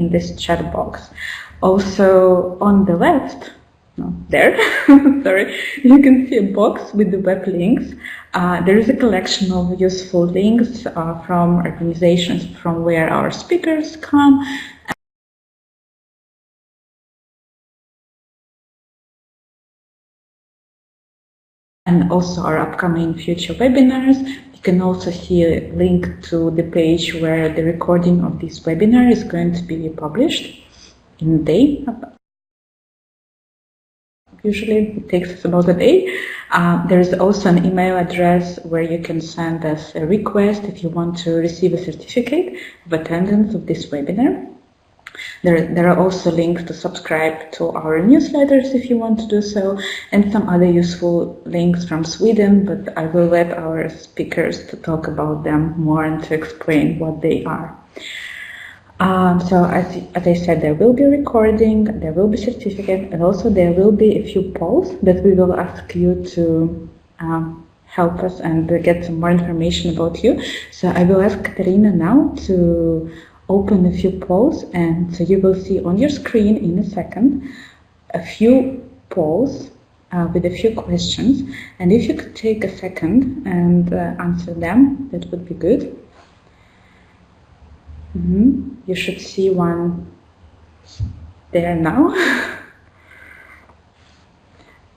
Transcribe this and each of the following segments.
in this chat box. Also on the left, no, there, sorry, you can see a box with the web links. There is a collection of useful links from organizations from where our speakers come, and also our upcoming future webinars. You can also see a link to the page where the recording of this webinar is going to be published in a day. Usually it takes us about a day. There is also an email address where you can send us a request if you want to receive a certificate of attendance of this webinar. There are also links to subscribe to our newsletters if you want to do so, and some other useful links from Sweden, but I will let our speakers to talk about them more and to explain what they are. So as I said, there will be a recording, there will be a certificate, and also there will be a few polls that we will ask you to help us and get some more information about you. So I will ask Katerina now to open a few polls, and so you will see on your screen in a second a few polls with a few questions, and if you could take a second and answer them, that would be good. You should see one there now.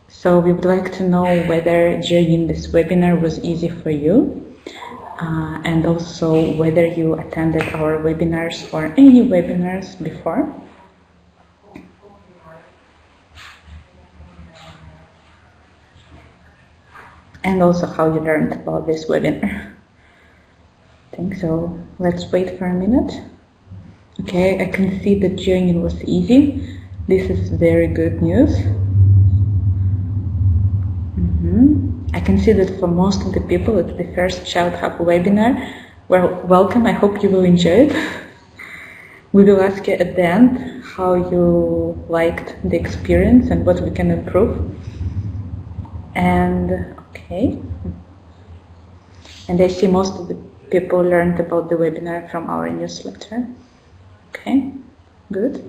So we would like to know whether joining this webinar was easy for you. And also whether you attended our webinars or any webinars before. And also how you learned about this webinar. I think so. Let's wait for a minute. Okay, I can see that joining was easy. This is very good news. I can see that for most of the people it's the first Child Hub webinar. Well, welcome, I hope you will enjoy it. We will ask you at the end how you liked the experience and what we can improve. And okay. And I see most of the people learned about the webinar from our newsletter. Okay, good.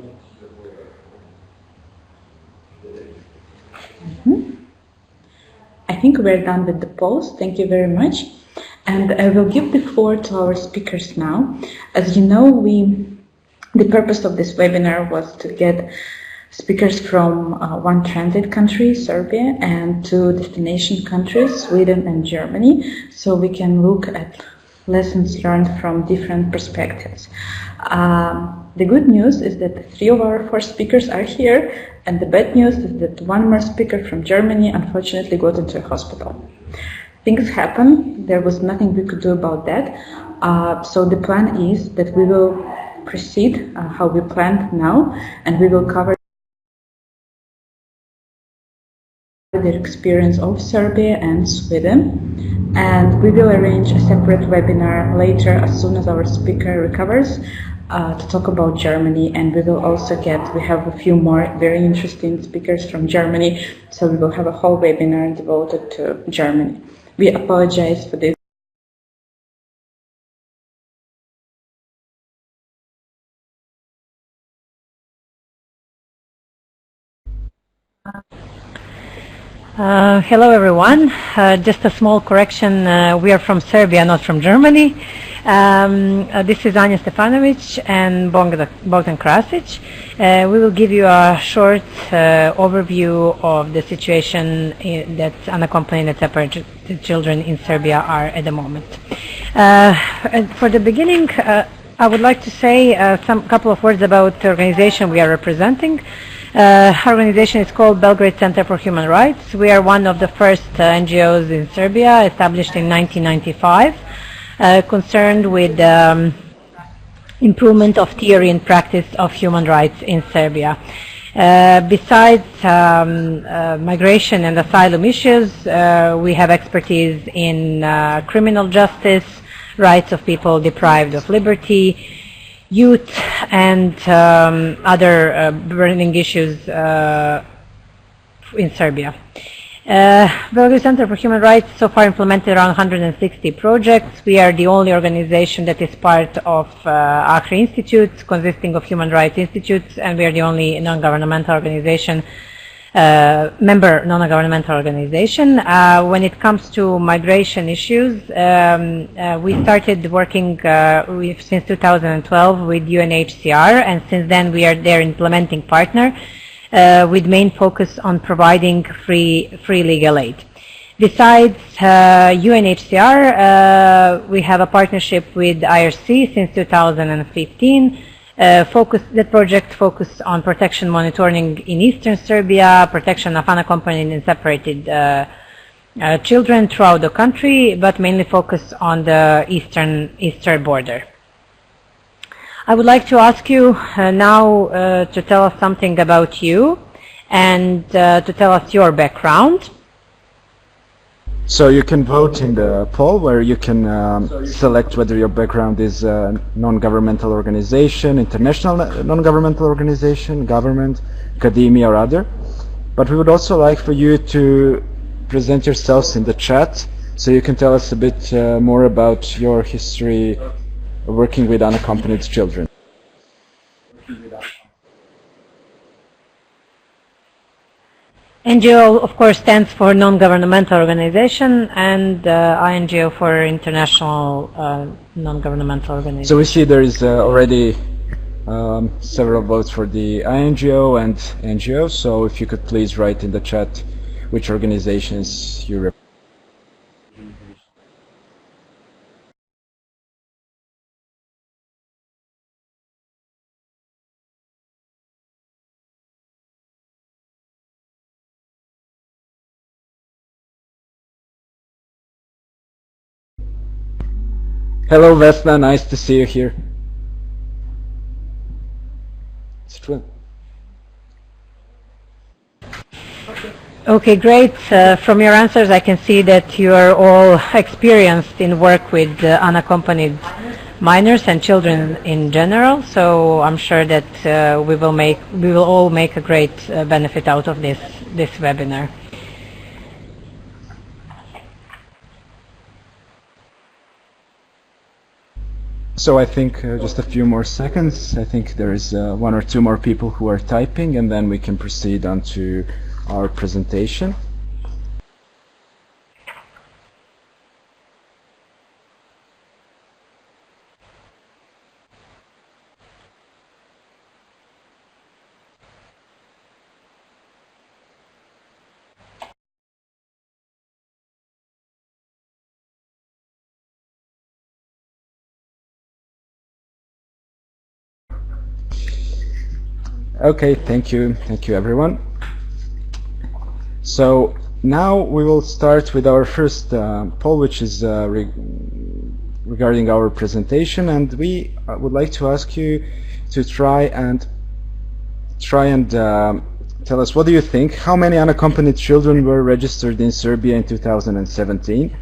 I think we're done with the polls. Thank you very much. And I will give the floor to our speakers now. As you know, the purpose of this webinar was to get speakers from one transit country, Serbia, and two destination countries, Sweden and Germany, so we can look at lessons learned from different perspectives. The good news is that 3 of our 4 speakers are here, and the bad news is that one more speaker from Germany unfortunately got into a hospital. Things happen, there was nothing we could do about that, so the plan is that we will proceed how we planned now, and we will cover the experience of Serbia and Sweden, and we will arrange a separate webinar later as soon as our speaker recovers to talk about Germany, and we will also we have a few more very interesting speakers from Germany, so we will have a whole webinar devoted to Germany. We apologize for this. Hello everyone, just a small correction, we are from Serbia, not from Germany. This is Anja Stefanovic and Bogdan Krasic. We will give you a short overview of the situation that unaccompanied and separated children in Serbia are at the moment. And for the beginning, I would like to say couple of words about the organization we are representing. Our organization is called Belgrade Center for Human Rights. We are one of the first NGOs in Serbia, established in 1995, concerned with improvement of theory and practice of human rights in Serbia. Besides migration and asylum issues, we have expertise in criminal justice, rights of people deprived of liberty, youth, and other burning issues in Serbia. Belgrade Center for Human Rights so far implemented around 160 projects. We are the only organization that is part of ACRI Institute, consisting of human rights institutes, and we are the only non-governmental organization, member non-governmental organization. When it comes to migration issues, we started working since 2012 with UNHCR, and since then we are their implementing partner, with main focus on providing free legal aid. Besides UNHCR, we have a partnership with IRC since 2015. That project focused on protection monitoring in eastern Serbia, protection of unaccompanied and separated children throughout the country, but mainly focused on the eastern border. I would like to ask you now to tell us something about you and to tell us your background. So you can vote in the poll where you can select whether your background is a non-governmental organization, international non-governmental organization, government, academia or other. But we would also like for you to present yourselves in the chat so you can tell us a bit more about your history working with unaccompanied children. NGO, of course, stands for non-governmental organization, and INGO for international non-governmental organization. So we see there is already several votes for the INGO and NGO, so if you could please write in the chat which organizations you represent. Hello Vesna, nice to see you here. It's true. Okay, great. From your answers I can see that you are all experienced in work with unaccompanied minors and children in general, so I'm sure that we will all make a great benefit out of this webinar. So I think just a few more seconds. I think there is one or two more people who are typing, and then we can proceed on to our presentation. Okay, thank you everyone. So now we will start with our first poll, which is regarding our presentation, and we would like to ask you to try and tell us, what do you think? How many unaccompanied children were registered in Serbia in 2017?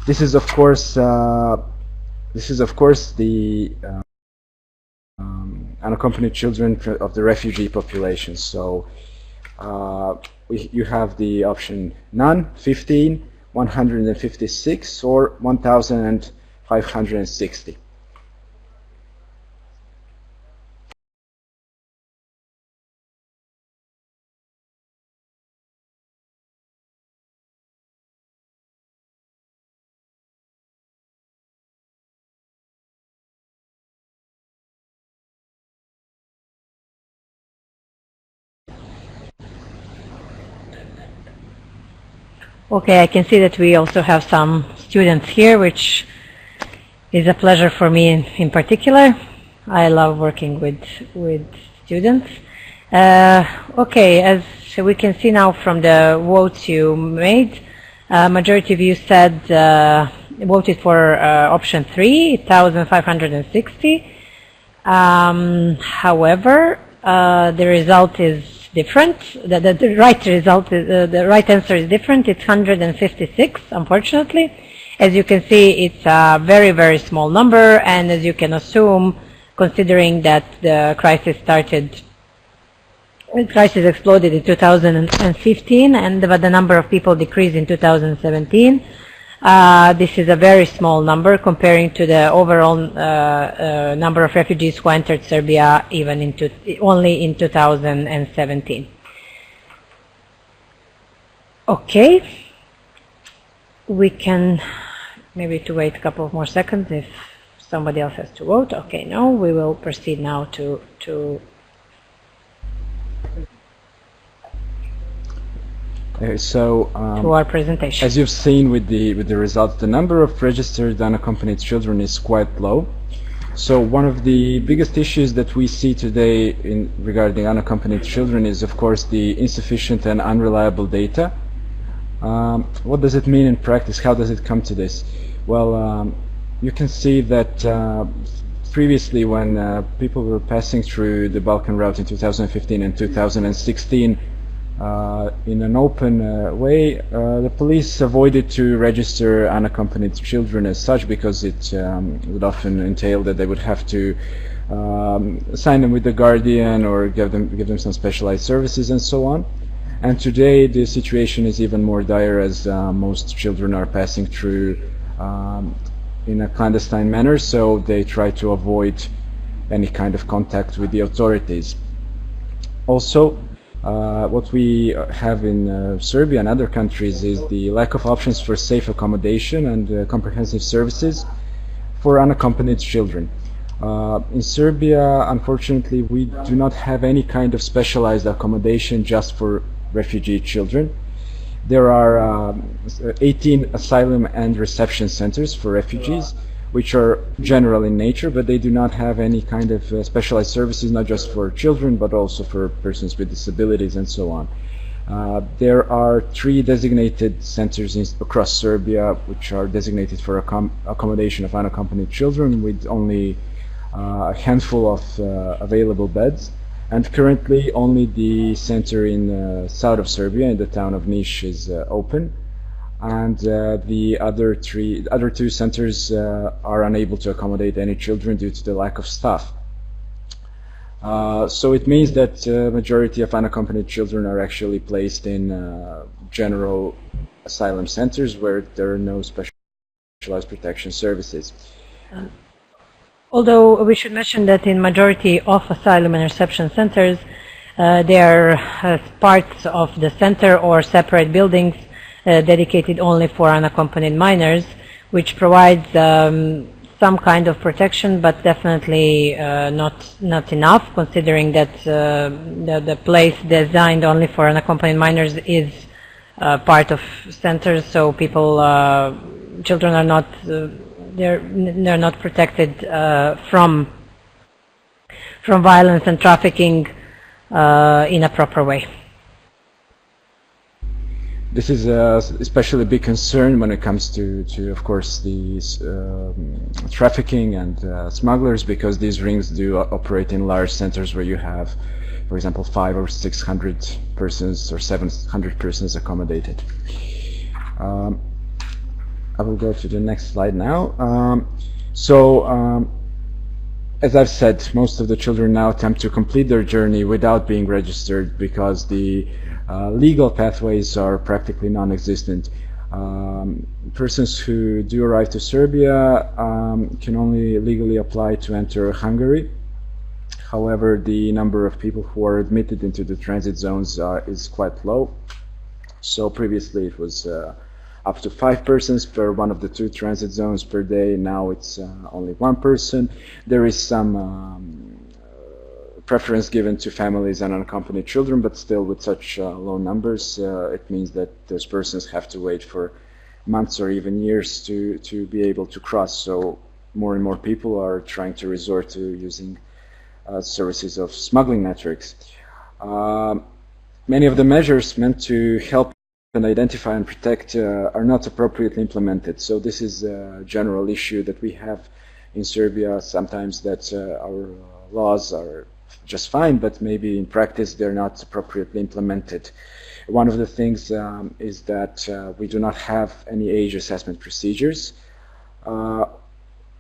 This is of course the unaccompanied children of the refugee population. So you have the option none, 15, 156, or 1,560. Okay, I can see that we also have some students here, which is a pleasure for me in particular. I love working with students. Okay, as we can see now from the votes you made, majority of you said voted for option 3, 1,560. However, the result is different. The right result is, the right answer is different. It's 156, unfortunately. As you can see, it's a very, very small number, and as you can assume, considering that the crisis started The crisis exploded in 2015, but the number of people decreased in 2017. This is a very small number comparing to the overall number of refugees who entered Serbia even only in 2017. Okay, we can maybe to wait a couple of more seconds if somebody else has to vote. Okay, no, we will proceed now to our presentation. As you've seen with the results, the number of registered unaccompanied children is quite low. So one of the biggest issues that we see today regarding unaccompanied children is, of course, the insufficient and unreliable data. What does it mean in practice? How does it come to this? Well, you can see that previously when people were passing through the Balkan route in 2015 and 2016, in an open way, the police avoided to register unaccompanied children as such because it would often entail that they would have to sign them with the guardian or give them some specialized services and so on. And today the situation is even more dire as most children are passing through in a clandestine manner, so they try to avoid any kind of contact with the authorities. Also, what we have in Serbia and other countries is the lack of options for safe accommodation and comprehensive services for unaccompanied children. In Serbia, unfortunately, we do not have any kind of specialized accommodation just for refugee children. There are 18 asylum and reception centers for refugees, which are general in nature, but they do not have any kind of specialized services, not just for children, but also for persons with disabilities and so on. There are 3 designated centers across Serbia, which are designated for accommodation of unaccompanied children, with only a handful of available beds. And currently, only the center in south of Serbia, in the town of Niš, is open. And the other 2 centers are unable to accommodate any children due to the lack of staff. So it means that the majority of unaccompanied children are actually placed in general asylum centers where there are no specialized protection services. Although we should mention that in majority of asylum and reception centers, they are parts of the center or separate buildings dedicated only for unaccompanied minors, which provides some kind of protection, but definitely not enough, considering that the place designed only for unaccompanied minors is part of centers, so children are not they're not protected from violence and trafficking in a proper way. This is especially a big concern when it comes to of course, the trafficking and smugglers, because these rings do operate in large centers where you have, for example, 500 or 600 persons or 700 persons accommodated. I will go to the next slide now. As I've said, most of the children now attempt to complete their journey without being registered because the legal pathways are practically non-existent. Persons who do arrive to Serbia can only legally apply to enter Hungary. However, the number of people who are admitted into the transit zones is quite low. So previously it was up to 5 persons per one of the 2 transit zones per day. Now it's only 1 person. There is some preference given to families and unaccompanied children, but still with such low numbers, it means that those persons have to wait for months or even years to be able to cross. So more and more people are trying to resort to using services of smuggling networks. Many of the measures meant to help and identify and protect are not appropriately implemented. So this is a general issue that we have in Serbia sometimes, that our laws are just fine, but maybe in practice they're not appropriately implemented. One of the things is that we do not have any age assessment procedures.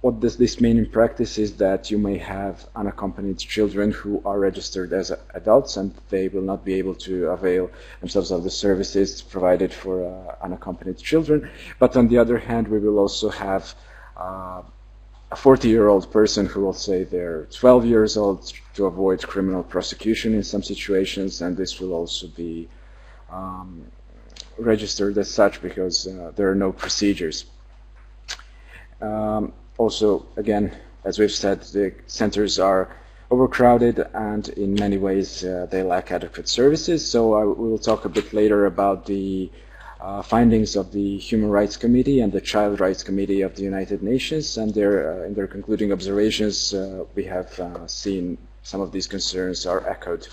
what does this mean in practice is that you may have unaccompanied children who are registered as adults, and they will not be able to avail themselves of the services provided for unaccompanied children. But on the other hand, we will also have a 40-year-old person who will say they're 12 years old to avoid criminal prosecution in some situations, and this will also be registered as such because there are no procedures. Also, again, as we've said, the centers are overcrowded and in many ways they lack adequate services. So we will talk a bit later about the findings of the Human Rights Committee and the Child Rights Committee of the United Nations, and in their concluding observations we have seen some of these concerns are echoed.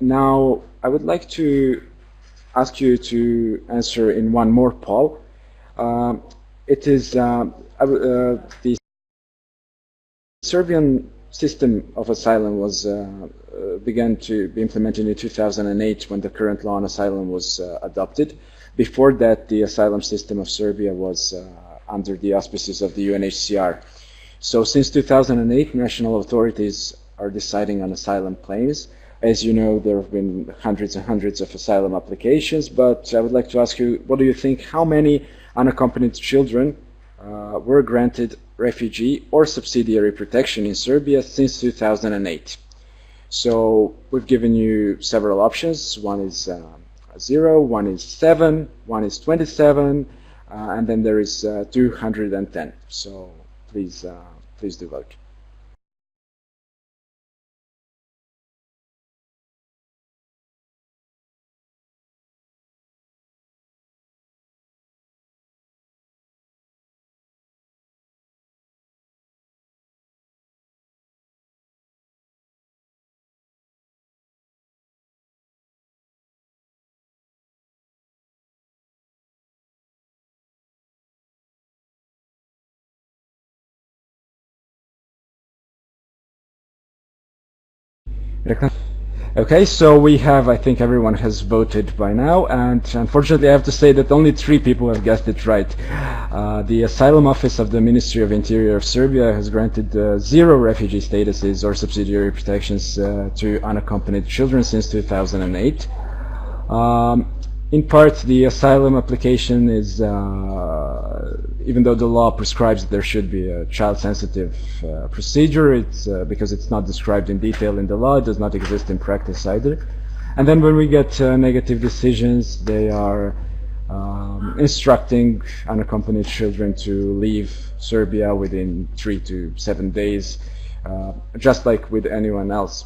Now, I would like to ask you to answer in one more poll. It is the Serbian system of asylum was began to be implemented in 2008 when the current law on asylum was adopted. Before that, the asylum system of Serbia was under the auspices of the UNHCR. So since 2008, national authorities are deciding on asylum claims. As you know, there have been hundreds and hundreds of asylum applications, but I would like to ask you, what do you think, how many unaccompanied children were granted refugee or subsidiary protection in Serbia since 2008? So we've given you several options. One is 0, one is 7, one is 27, and then there is 210. So please do vote. Okay, so we have, I think everyone has voted by now, and unfortunately I have to say that only 3 people have guessed it right. The Asylum Office of the Ministry of Interior of Serbia has granted 0 refugee statuses or subsidiary protections to unaccompanied children since 2008. In part, the asylum application is, even though the law prescribes that there should be a child-sensitive procedure, it's because it's not described in detail in the law, it does not exist in practice either. And then when we get negative decisions, they are instructing unaccompanied children to leave Serbia within 3 to 7 days, just like with anyone else.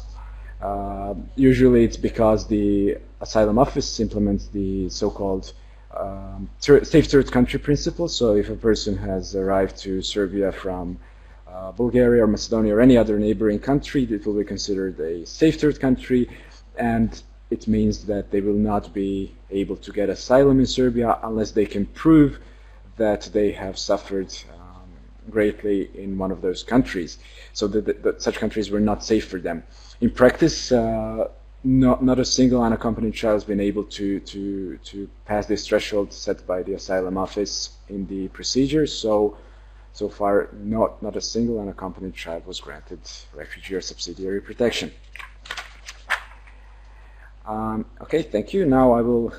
Usually it's because the asylum office implements the so-called safe third country principle. So if a person has arrived to Serbia from Bulgaria or Macedonia or any other neighboring country, it will be considered a safe third country, and it means that they will not be able to get asylum in Serbia unless they can prove that they have suffered greatly in one of those countries, so that such countries were not safe for them. In practice, not a single unaccompanied child has been able to pass this threshold set by the asylum office in the procedure. So far, not a single unaccompanied child was granted refugee or subsidiary protection. Okay, thank you. Now I will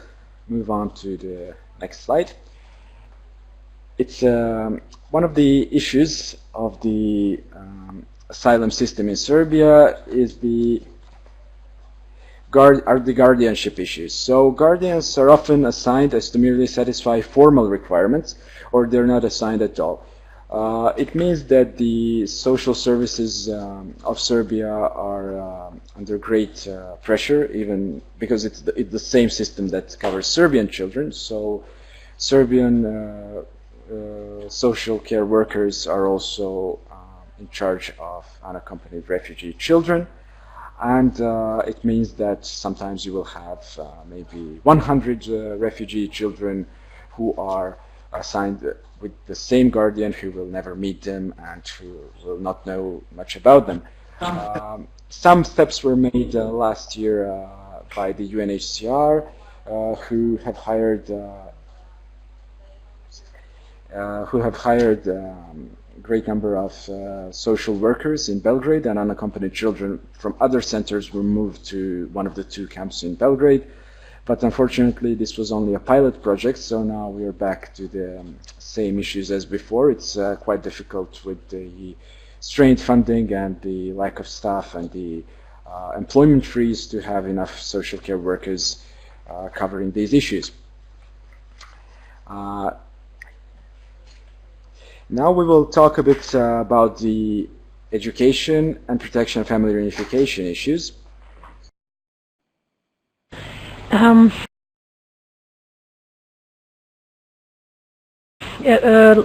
move on to the next slide. It's one of the issues of the asylum system in Serbia is the guardianship issues. So guardians are often assigned as to merely satisfy formal requirements, or they're not assigned at all. It means that the social services of Serbia are under great pressure, even because it's the same system that covers Serbian children. So Serbian social care workers are also in charge of unaccompanied refugee children, and it means that sometimes you will have maybe 100 refugee children who are assigned with the same guardian who will never meet them and who will not know much about them. Some steps were made last year by the UNHCR, who have hired who have hired a great number of social workers in Belgrade, and unaccompanied children from other centers were moved to one of the two camps in Belgrade. But unfortunately, this was only a pilot project, so now we are back to the same issues as before. It's quite difficult with the strained funding and the lack of staff and the employment freeze to have enough social care workers covering these issues. Now we will talk a bit about the education and protection of family reunification issues.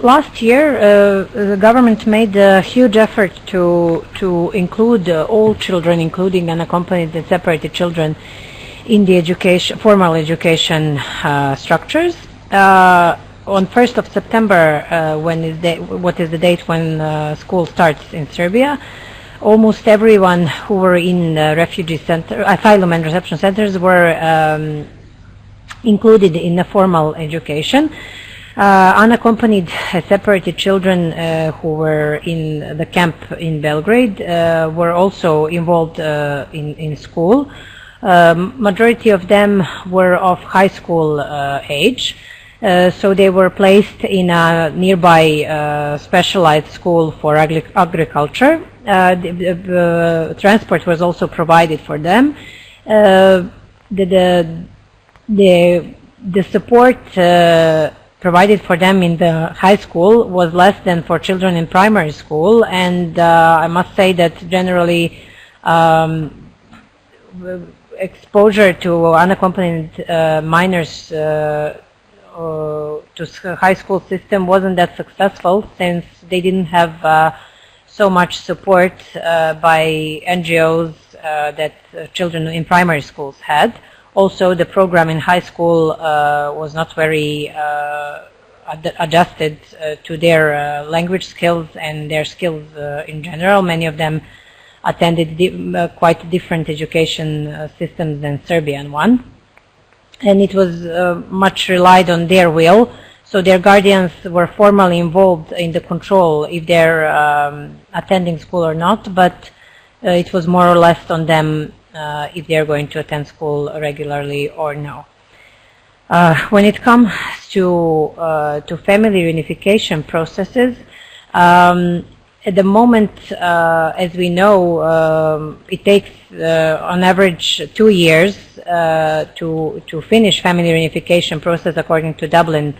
Last year, the government made a huge effort to include all children, including unaccompanied and separated children, in the formal education structures. On 1st of September, what is the date when school starts in Serbia, almost everyone who were in refugee center, asylum and reception centers were included in the formal education. Unaccompanied separated children who were in the camp in Belgrade were also involved in school. Majority of them were of high school age. So they were placed in a nearby specialized school for agriculture. The transport was also provided for them. The support provided for them in the high school was less than for children in primary school, and I must say that generally exposure to unaccompanied minors to high school system wasn't that successful, since they didn't have so much support by NGOs that children in primary schools had. Also, the program in high school was not very adjusted to their language skills and their skills in general. Many of them attended quite different education systems than Serbian one. And it was much relied on their will, so their guardians were formally involved in the control if they're attending school or not, but it was more or less on them if they're going to attend school regularly or no. When it comes to family reunification processes, at the moment, as we know, it takes on average 2 years to finish family reunification process according to Dublin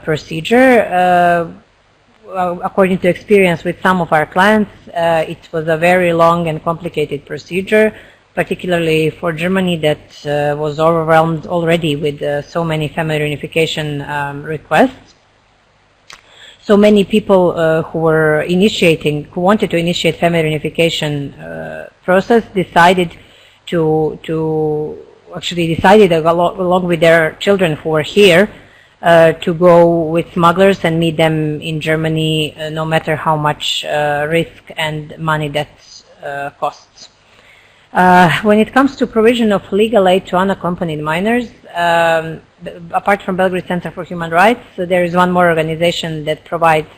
procedure. According to experience with some of our clients, it was a very long and complicated procedure, particularly for Germany, that was overwhelmed already with so many family reunification requests. So many people who wanted to initiate family reunification process decided along with their children who were here to go with smugglers and meet them in Germany, no matter how much risk and money that costs. When it comes to provision of legal aid to unaccompanied minors, apart from Belgrade Center for Human Rights, there is one more organization that provides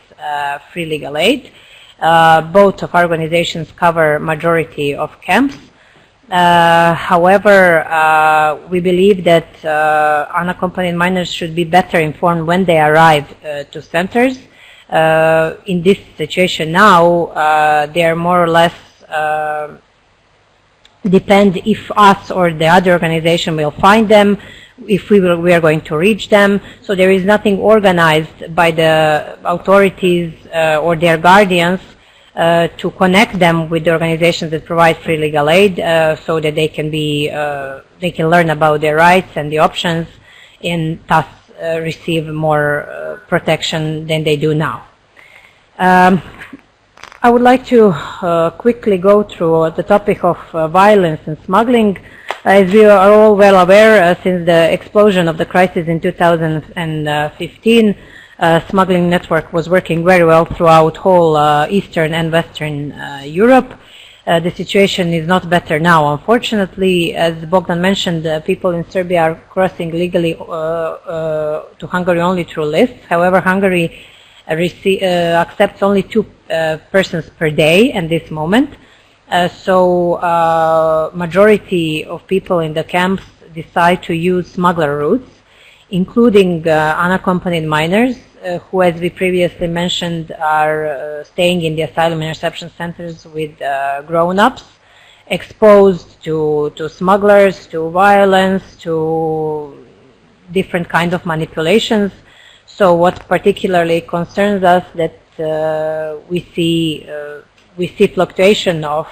free legal aid. Both of our organizations cover majority of camps. However, we believe that unaccompanied minors should be better informed when they arrive to centers. In this situation now, they are more or less depend if us or the other organization will find them, if we are going to reach them. So there is nothing organized by the authorities or their guardians to connect them with the organizations that provide free legal aid, so that they can learn about their rights and the options, and thus receive more protection than they do now. I would like to quickly go through the topic of violence and smuggling. As we are all well aware, since the explosion of the crisis in 2015, smuggling network was working very well throughout whole Eastern and Western Europe. The situation is not better now. Unfortunately, as Bogdan mentioned, people in Serbia are crossing legally to Hungary only through lists. However, Hungary accepts only 2 persons per day at this moment. So majority of people in the camps decide to use smuggler routes, including unaccompanied minors, who, as we previously mentioned, are staying in the asylum and reception centers with grown-ups, exposed to smugglers, to violence, to different kinds of manipulations. So what particularly concerns us that we see fluctuation of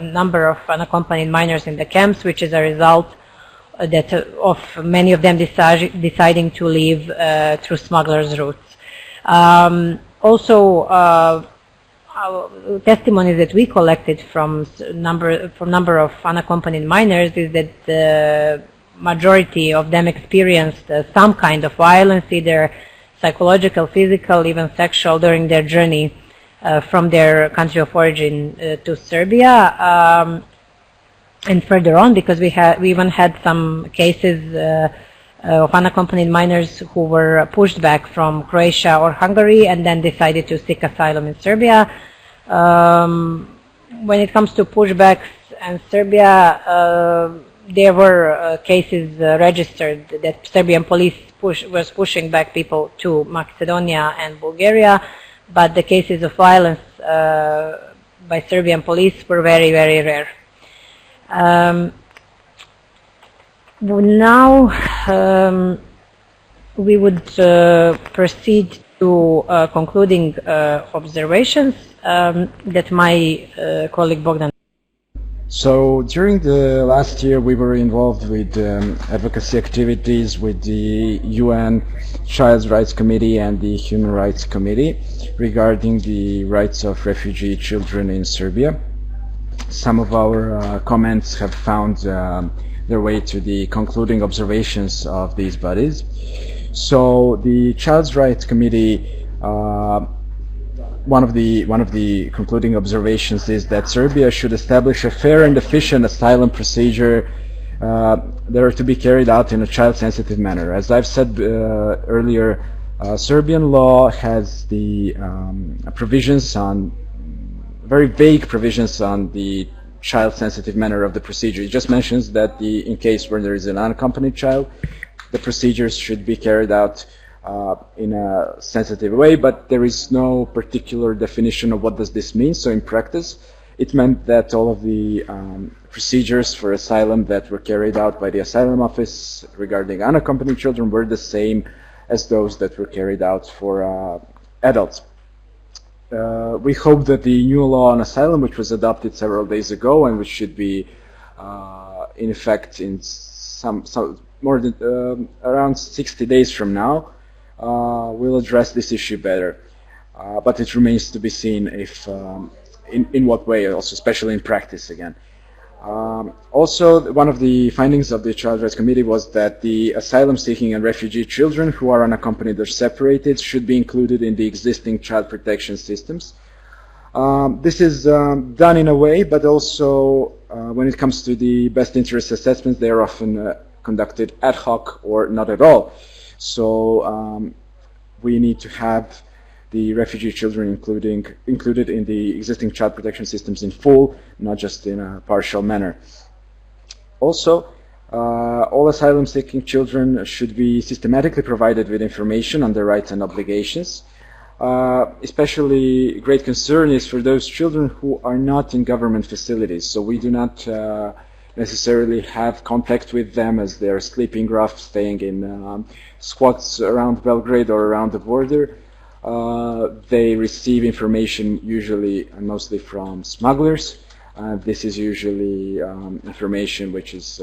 number of unaccompanied minors in the camps, which is a result of many of them deciding to leave through smugglers' routes. Also, testimonies that we collected from number of unaccompanied minors is that the majority of them experienced some kind of violence, either psychological, physical, even sexual, during their journey from their country of origin to Serbia. And further on, because we even had some cases of unaccompanied minors who were pushed back from Croatia or Hungary and then decided to seek asylum in Serbia. When it comes to pushbacks in Serbia, there were cases registered that Serbian police was pushing back people to Macedonia and Bulgaria, but the cases of violence by Serbian police were very, very rare. Now we would proceed to concluding observations that my colleague Bogdan. So during the last year we were involved with advocacy activities with the UN Child Rights Committee and the Human Rights Committee regarding the rights of refugee children in Serbia. Some of our comments have found their way to the concluding observations of these bodies. So the Child Rights Committee, one of the concluding observations is that Serbia should establish a fair and efficient asylum procedure that are to be carried out in a child-sensitive manner. As I've said earlier, Serbian law has the provisions on very vague provisions on the child-sensitive manner of the procedure. It just mentions that in case where there is an unaccompanied child, the procedures should be carried out in a sensitive way, but there is no particular definition of what does this mean. So in practice, it meant that all of the procedures for asylum that were carried out by the asylum office regarding unaccompanied children were the same as those that were carried out for adults. We hope that the new law on asylum, which was adopted several days ago and which should be in effect in some more than around 60 days from now, will address this issue better. But it remains to be seen if in what way, also especially in practice again. Also, one of the findings of the Child Rights Committee was that the asylum-seeking and refugee children who are unaccompanied or separated should be included in the existing child protection systems. This is done in a way, but also when it comes to the best interest assessments, they are often conducted ad hoc or not at all. So we need to have the refugee children included in the existing child protection systems in full, not just in a partial manner. Also, all asylum-seeking children should be systematically provided with information on their rights and obligations. Especially great concern is for those children who are not in government facilities. So we do not necessarily have contact with them as they are sleeping rough, staying in squats around Belgrade or around the border. They receive information usually and mostly from smugglers. This is usually information which is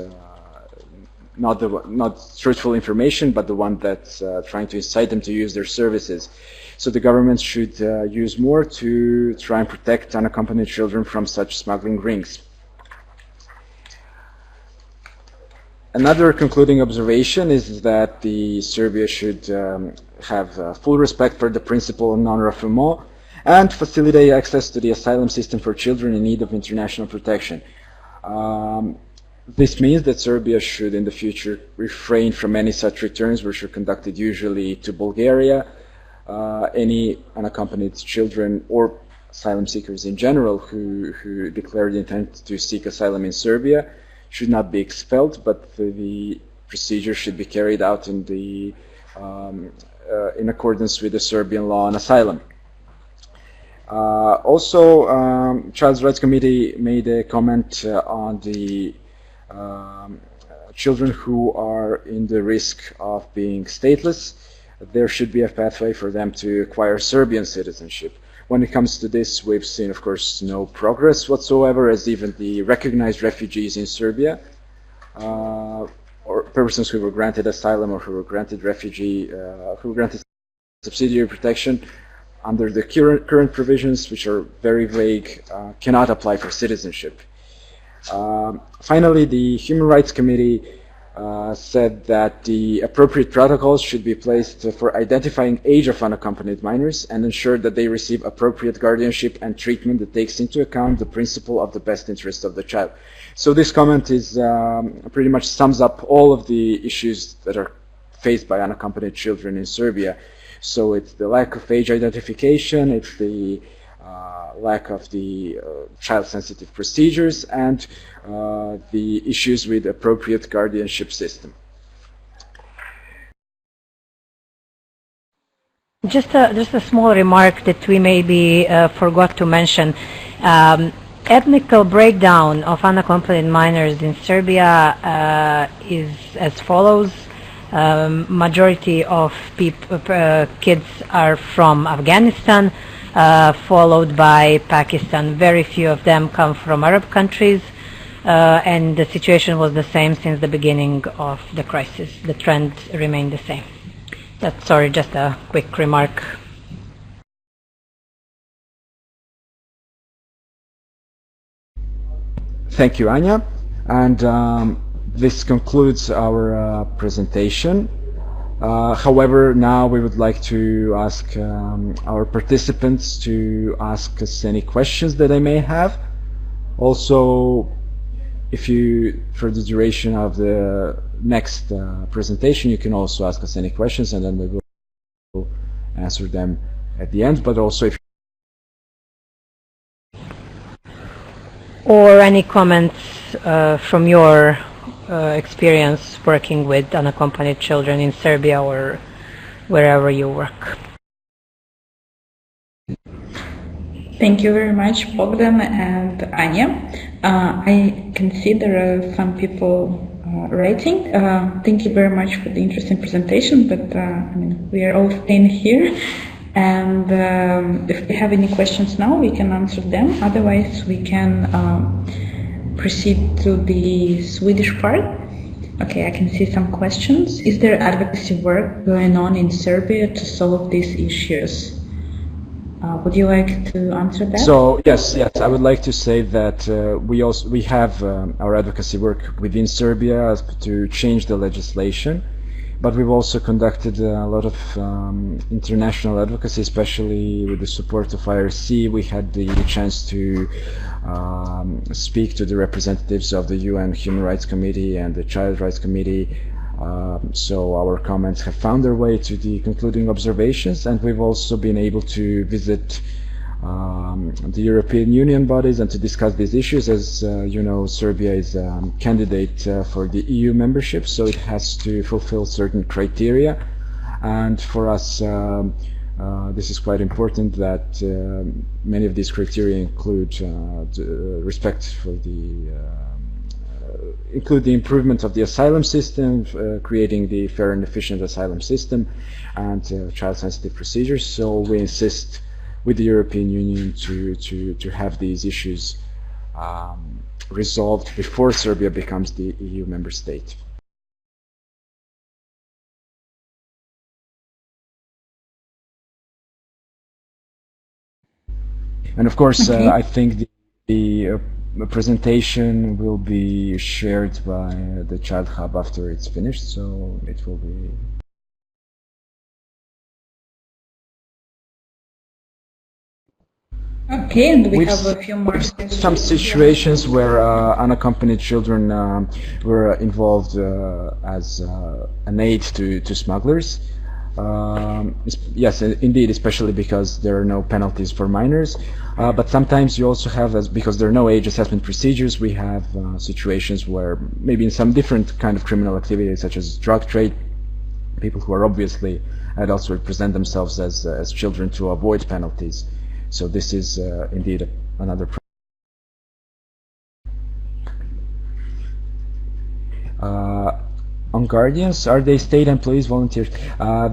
not truthful information, but the one that's trying to incite them to use their services. So the government should use more to try and protect unaccompanied children from such smuggling rings. Another concluding observation is that Serbia should have full respect for the principle of non-refoulement and facilitate access to the asylum system for children in need of international protection. This means that Serbia should in the future refrain from any such returns, which are conducted usually to Bulgaria. Any unaccompanied children or asylum seekers in general who declare the intent to seek asylum in Serbia should not be expelled, but the procedure should be carried out in accordance with the Serbian law on asylum. Also, Child's Rights Committee made a comment on the children who are in the risk of being stateless. There should be a pathway for them to acquire Serbian citizenship. When it comes to this, we've seen, of course, no progress whatsoever, as even the recognized refugees in Serbia, or persons who were granted asylum or who were granted subsidiary protection under the current provisions, which are very vague, cannot apply for citizenship. Finally, the Human Rights Committee said that the appropriate protocols should be placed for identifying age of unaccompanied minors and ensure that they receive appropriate guardianship and treatment that takes into account the principle of the best interest of the child. So this comment is pretty much sums up all of the issues that are faced by unaccompanied children in Serbia. So it's the lack of age identification, it's the lack of the child-sensitive procedures, and the issues with appropriate guardianship system. Just a small remark that we maybe forgot to mention. Ethnical breakdown of unaccompanied minors in Serbia is as follows. Majority of kids are from Afghanistan, followed by Pakistan. Very few of them come from Arab countries, and the situation was the same since the beginning of the crisis. The trend remained the same. Sorry, just a quick remark. Thank you, Anya. And this concludes our presentation. However, now we would like to ask our participants to ask us any questions that they may have. Also, for the duration of the next presentation, you can also ask us any questions, and then we will answer them at the end. But also, or any comments from your experience working with unaccompanied children in Serbia or wherever you work. Thank you very much, Bogdan and Anya. I can see there are some people writing. Thank you very much for the interesting presentation, but we are all staying here. And if we have any questions now, we can answer them. Otherwise, we can proceed to the Swedish part. Okay, I can see some questions. Is there advocacy work going on in Serbia to solve these issues? Would you like to answer that? So yes, I would like to say that we have our advocacy work within Serbia to change the legislation, but we've also conducted a lot of international advocacy, especially with the support of IRC. We had the chance to speak to the representatives of the UN Human Rights Committee and the Child Rights Committee. So our comments have found their way to the concluding observations, and we've also been able to visit the European Union bodies and to discuss these issues. As you know, Serbia is a candidate for the EU membership, so it has to fulfill certain criteria, and for us this is quite important that many of these criteria include respect for include the improvement of the asylum system, creating the fair and efficient asylum system, and child-sensitive procedures. So we insist with the European Union to have these issues resolved before Serbia becomes the EU member state. And of course, okay. I think the presentation will be shared by the Child Hub after it's finished, so it will be. Okay, and we We've have a few more. some situations where unaccompanied children were involved as an aid to smugglers. Yes, indeed, especially because there are no penalties for minors. But sometimes you also have, because there are no age assessment procedures, we have situations where maybe in some different kind of criminal activities, such as drug trade, people who are obviously adults will present themselves as children to avoid penalties. So this is indeed another problem. On guardians, are they state employees, volunteers?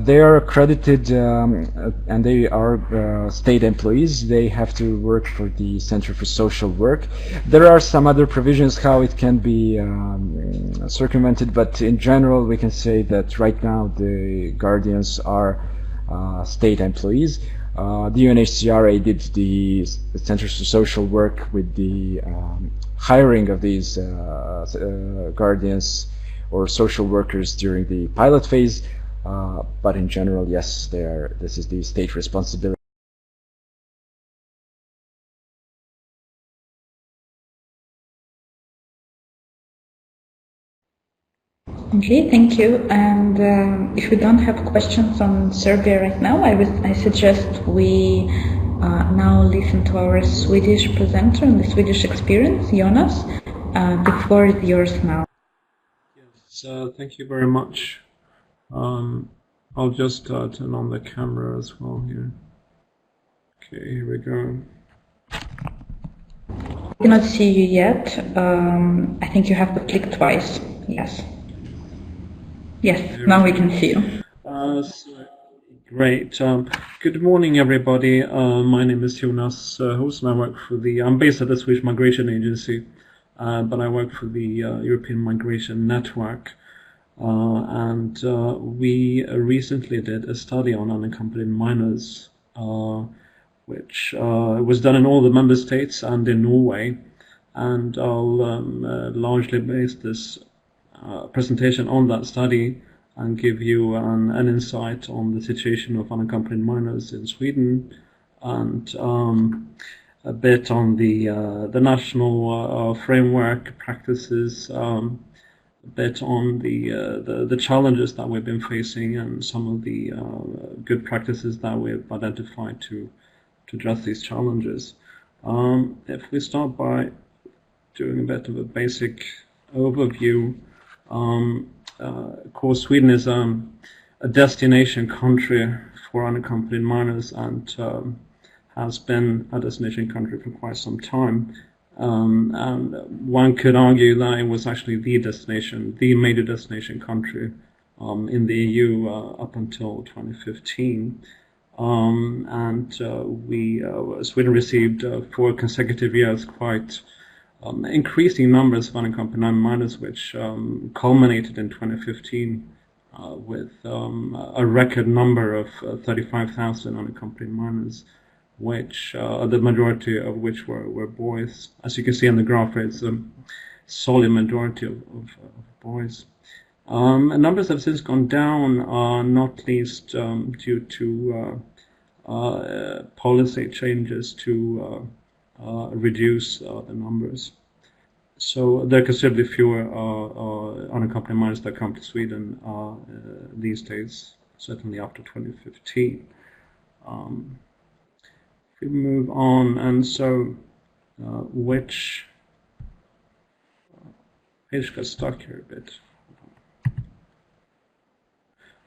They are accredited and they are state employees. They have to work for the Center for Social Work. There are some other provisions how it can be circumvented, but in general we can say that right now the guardians are state employees. The UNHCR aided the Centers for Social Work with the hiring of these guardians or social workers during the pilot phase, but in general, yes, this is the state responsibility. Okay, thank you. And if we don't have questions on Serbia right now, I suggest we now listen to our Swedish presenter and the Swedish experience, Jonas. The floor is yours now. Yes, thank you very much. I'll just turn on the camera as well here. Okay, here we go. I cannot see you yet. I think you have to click twice. Yes. Yes, now we can see you. Great. Good morning, everybody. My name is Jonas Hus, and I work for I'm based at the Swedish Migration Agency, but I work for the European Migration Network. And we recently did a study on unaccompanied minors, which was done in all the member states and in Norway. And I'll largely base this presentation on that study and give you an insight on the situation of unaccompanied minors in Sweden, and a bit on the national framework practices, a bit on the challenges that we've been facing, and some of the good practices that we've identified to address these challenges. If we start by doing a bit of a basic overview, of course, Sweden is a destination country for unaccompanied minors, and has been a destination country for quite some time. And one could argue that it was actually the major destination country in the EU up until 2015. Sweden received 4 consecutive years quite increasing numbers of unaccompanied minors, which culminated in 2015 with a record number of 35,000 unaccompanied minors, which the majority of which were boys. As you can see in the graph, it's a solid majority of boys. And numbers have since gone down, not least due to policy changes to reduce the numbers. So there are considerably fewer unaccompanied minors that come to Sweden these days, certainly after 2015. If we move on, and so which page got stuck here a bit.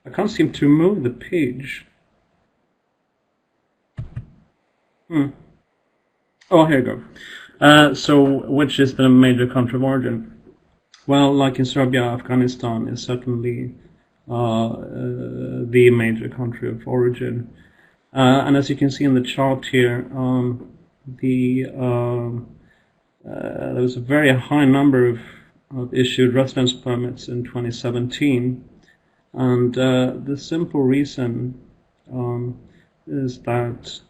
I can't seem to move the page. Oh, here you go. So, which is the major country of origin? Well, like in Serbia, Afghanistan is certainly the major country of origin. And as you can see in the chart here, there was a very high number of issued residence permits in 2017. And the simple reason is that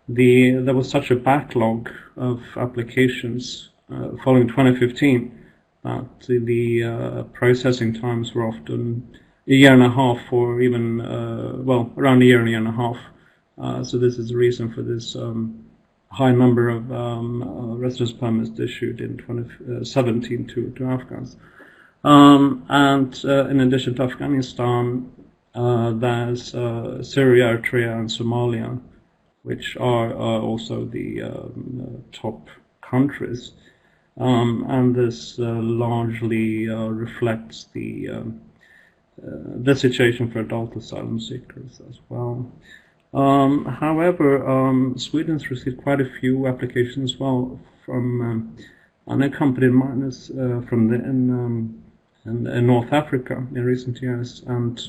there was such a backlog of applications following 2015 that the processing times were often a year and a half, or even around a year and a half. So this is the reason for this high number of residence permits issued in 2017 to Afghans. And in addition to Afghanistan, there's Syria, Eritrea, and Somalia, which are also the top countries. And this largely reflects the situation for adult asylum seekers as well. However, Sweden's received quite a few applications as well from unaccompanied minors in North Africa in recent years, and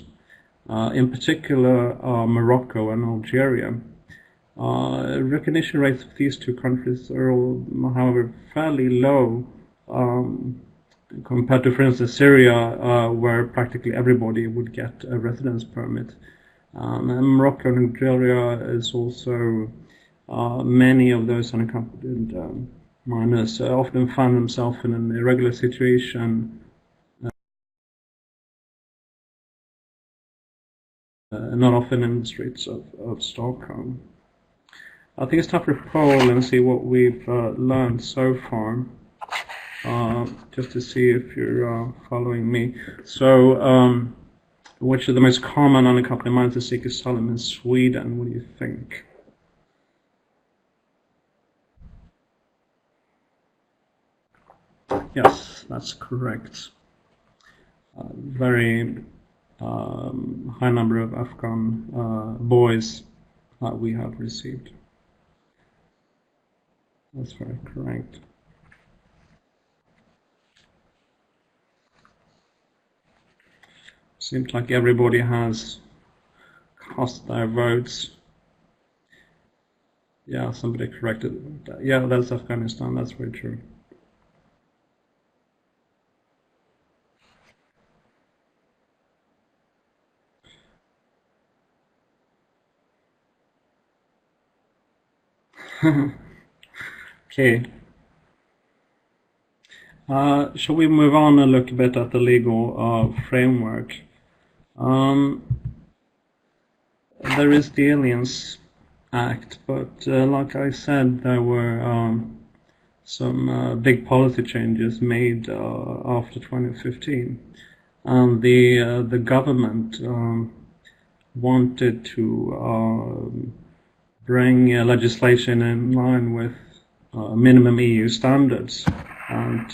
in particular Morocco and Algeria. Recognition rates of these two countries are, however, fairly low compared to, for instance, Syria, where practically everybody would get a residence permit. And Morocco and Algeria is also many of those unaccompanied minors often find themselves in an irregular situation, not often in the streets of Stockholm. I think it's time for a poll and see what we've learned so far, just to see if you're following me. So, which are the most common unaccompanied minors that seek asylum in Sweden? What do you think? Yes, that's correct. Very high number of Afghan boys that we have received. That's very correct. Seems like everybody has cast their votes. Yeah, somebody corrected that. Yeah, that's Afghanistan, that's very true. Okay. Shall we move on and look a bit at the legal framework? There is the Aliens Act, but like I said, there were some big policy changes made after 2015, and the government wanted to bring legislation in line with minimum EU standards, and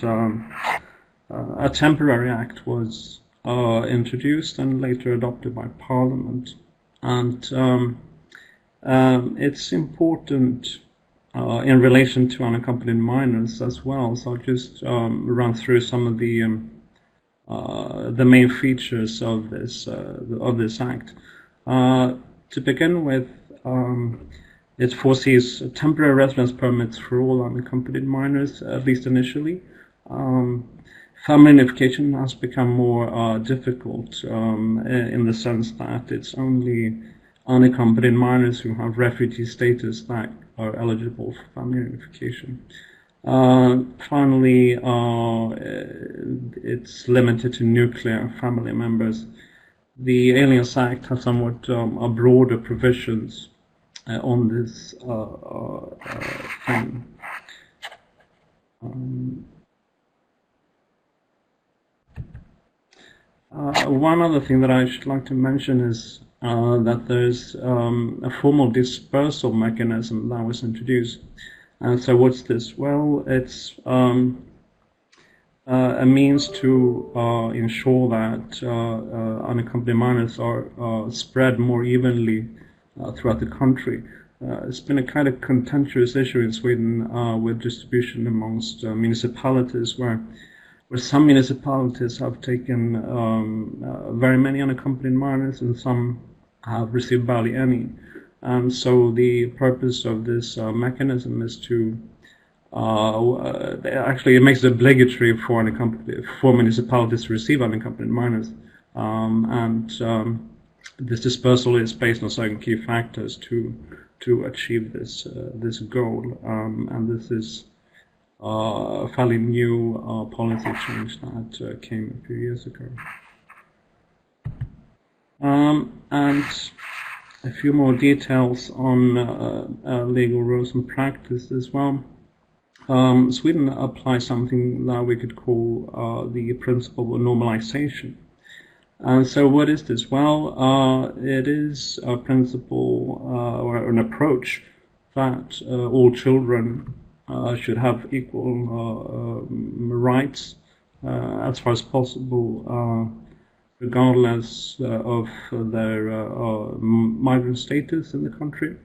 a temporary act was introduced and later adopted by Parliament. And it's important in relation to unaccompanied minors as well. So I'll just run through some of the main features of this act. To begin with, it foresees temporary residence permits for all unaccompanied minors, at least initially. Family unification has become more difficult in the sense that it's only unaccompanied minors who have refugee status that are eligible for family unification. Finally, it's limited to nuclear family members. The Aliens Act has somewhat broader provisions on this thing. One other thing that I should like to mention is that there's a formal dispersal mechanism that was introduced. And so what's this? Well, it's a means to ensure that unaccompanied minors are spread more evenly throughout the country. It's been a kind of contentious issue in Sweden with distribution amongst municipalities, where some municipalities have taken very many unaccompanied minors and some have received barely any. And so the purpose of this mechanism is to actually it makes it obligatory for municipalities to receive unaccompanied minors, and this dispersal is based on certain key factors to achieve this goal, and this is a fairly new policy change that came a few years ago. And a few more details on legal rules and practice as well. Sweden applies something that we could call the principle of normalization. So what is this? Well, it is a principle or an approach that all children should have equal rights as far as possible, regardless of their migrant status in the country.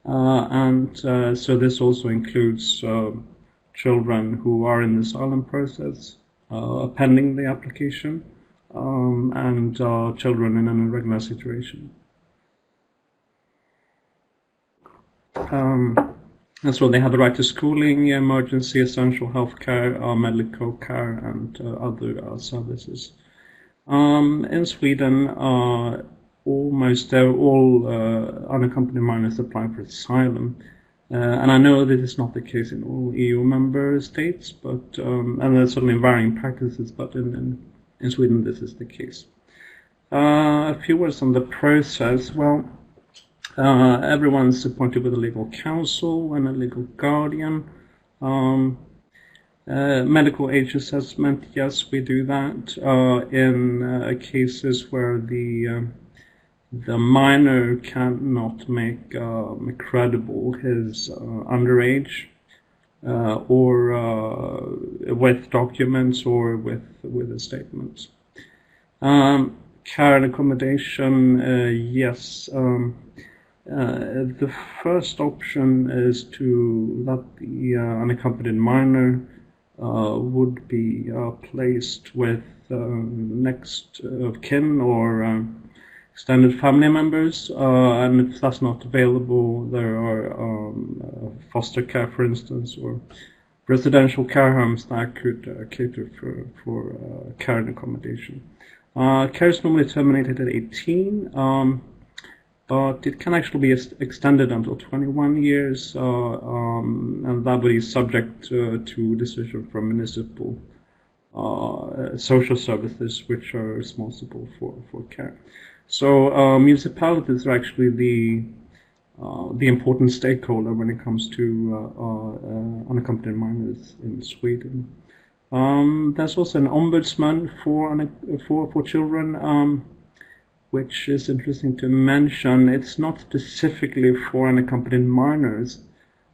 So this also includes children who are in the asylum process pending the application, and children in an irregular situation. As well, they have the right to schooling, emergency, essential health care, medical care, and other services. In Sweden, almost all unaccompanied minors apply for asylum. And I know this is not the case in all EU member states, but and there's certainly varying practices, but in Sweden this is the case. A few words on the process. Well, everyone's appointed with a legal counsel and a legal guardian. Medical age assessment, yes, we do that in cases where the minor cannot make credible his underage, or with documents or with a statement. Care and accommodation, yes. The first option is that the unaccompanied minor would be placed with next of kin or extended family members, and if that's not available, there are foster care, for instance, or residential care homes that could cater for care and accommodation. Care is normally terminated at 18, but it can actually be extended until 21 years, and that would be subject to decision from municipal social services, which are responsible for care. So municipalities are actually the important stakeholder when it comes to unaccompanied minors in Sweden. There's also an ombudsman for children, which is interesting to mention. It's not specifically for unaccompanied minors,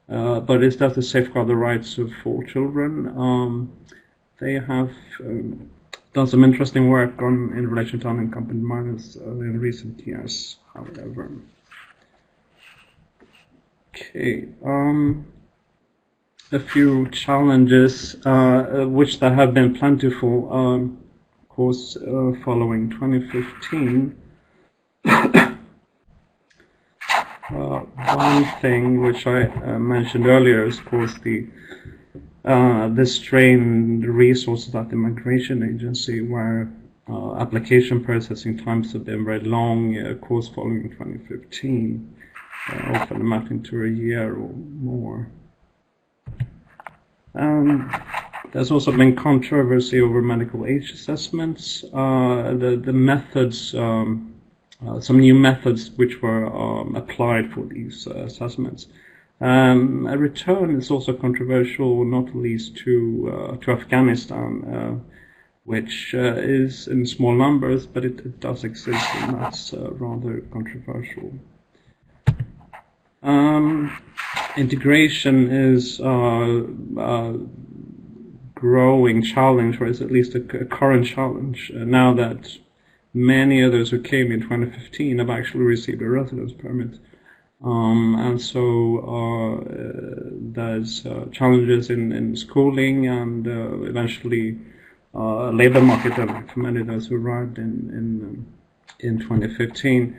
but it does to safeguard the rights of all children. They have done some interesting work in relation to unaccompanied minors in recent years, however. Okay, a few challenges, which there have been plentiful, of course, following 2015. One thing which I mentioned earlier is, of course, the strained resources at the Migration Agency, where application processing times have been very long, of course, following 2015, often amounting to a year or more. There's also been controversy over medical age assessments, the methods, some new methods which were applied for these assessments. A return is also controversial, not least to Afghanistan, which is in small numbers, but it does exist, and that's rather controversial. Integration is a growing challenge, or is at least a current challenge, now that many of those who came in 2015 have actually received a residence permit. And so there's challenges in schooling and eventually labor market for many of those who arrived in 2015.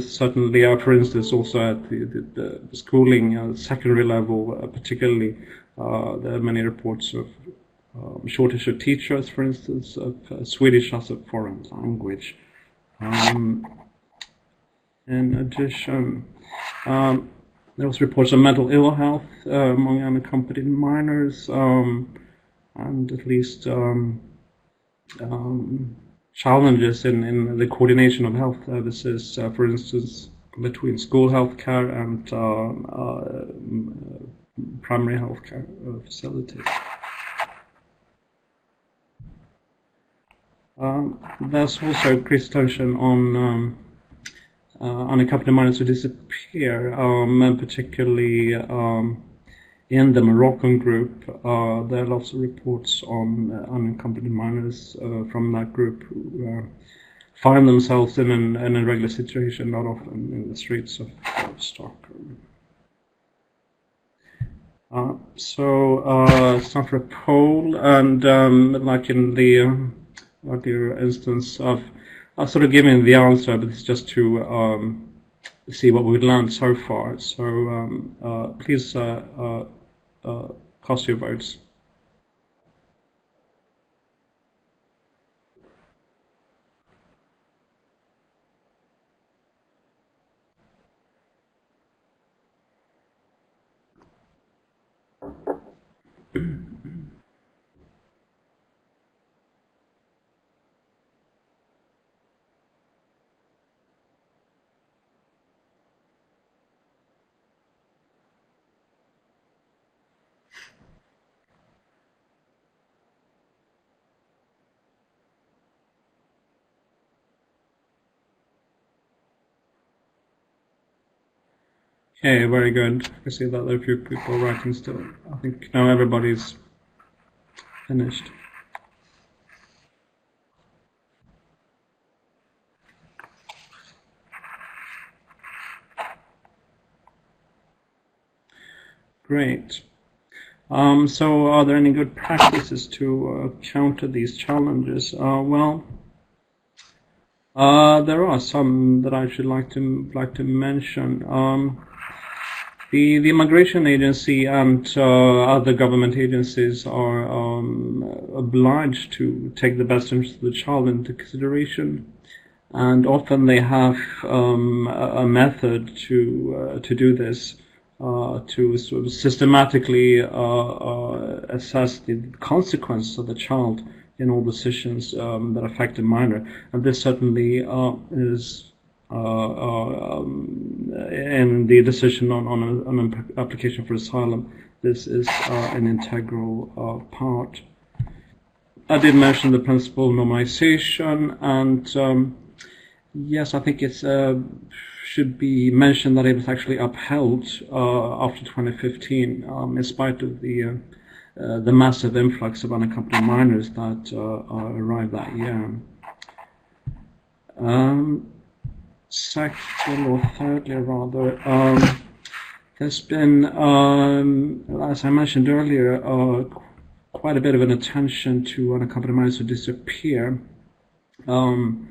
Certainly, for instance, also at the schooling, secondary level, particularly, there are many reports of shortage of teachers, for instance, of Swedish as a foreign language. In addition, there was reports of mental ill health among unaccompanied minors, and at least challenges in the coordination of health services, for instance, between school healthcare and primary healthcare facilities. There's also increased tension on unaccompanied minors who disappear, and particularly in the Moroccan group. There are lots of reports on unaccompanied minors from that group who find themselves in an irregular situation, not often in the streets of Stockholm. So it's not for a poll, and like in the earlier instance, I've sort of given the answer, but it's just to see what we've learned so far. So please cast your votes. Okay, very good. I see that there are a few people writing still. I think now everybody's finished. Great. So are there any good practices to counter these challenges? Well, there are some that I should like to mention. The Migration Agency and other government agencies are obliged to take the best interest of the child into consideration, and often they have a method to do this, to sort of systematically assess the consequences of the child in all decisions that affect a minor, and this certainly is. In the decision on an application for asylum, this is an integral part. I did mention the principle of normalization, and yes, I think it should be mentioned that it was actually upheld after 2015, in spite of the massive influx of unaccompanied minors that arrived that year. Second or thirdly, rather, there's been, as I mentioned earlier, quite a bit of an attention to unaccompanied minors who disappear, and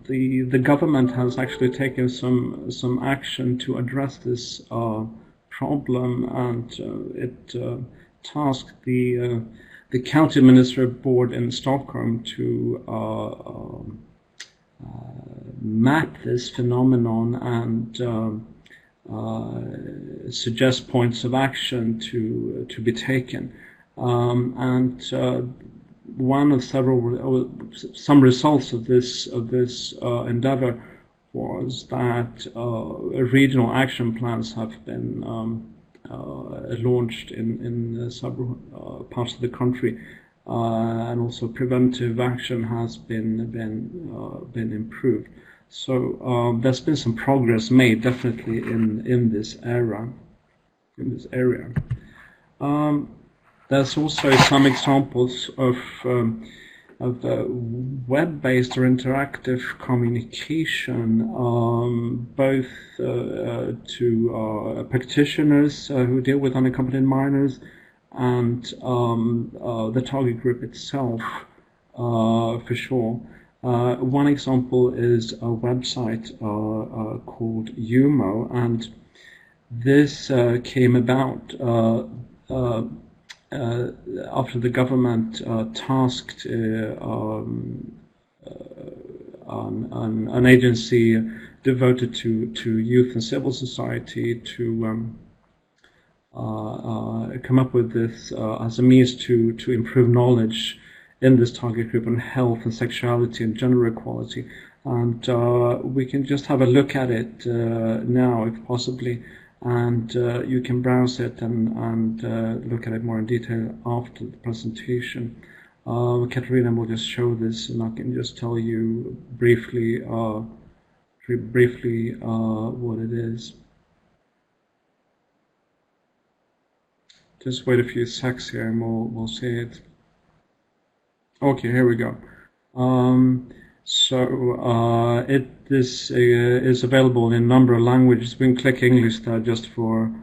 the government has actually taken some action to address this problem, and it tasked the county administrative board in Stockholm to map this phenomenon and suggest points of action to be taken. And one of some results of this endeavor was that regional action plans have been launched in several parts of the country. And also preventive action has been improved. So there's been some progress made, definitely in this area. There's also some examples of web-based or interactive communication, both to practitioners who deal with unaccompanied minors, and the target group itself, for sure. One example is a website called UMO, and this came about after the government tasked an agency devoted to youth and civil society to come up with this as a means to improve knowledge in this target group on health and sexuality and gender equality. And we can just have a look at it now, if possibly, and you can browse it and look at it more in detail after the presentation. Katerina will just show this, and I can just tell you briefly what it is. Just wait a few secs here, and we'll see it. Okay, here we go. This is available in a number of languages. We can click English there just for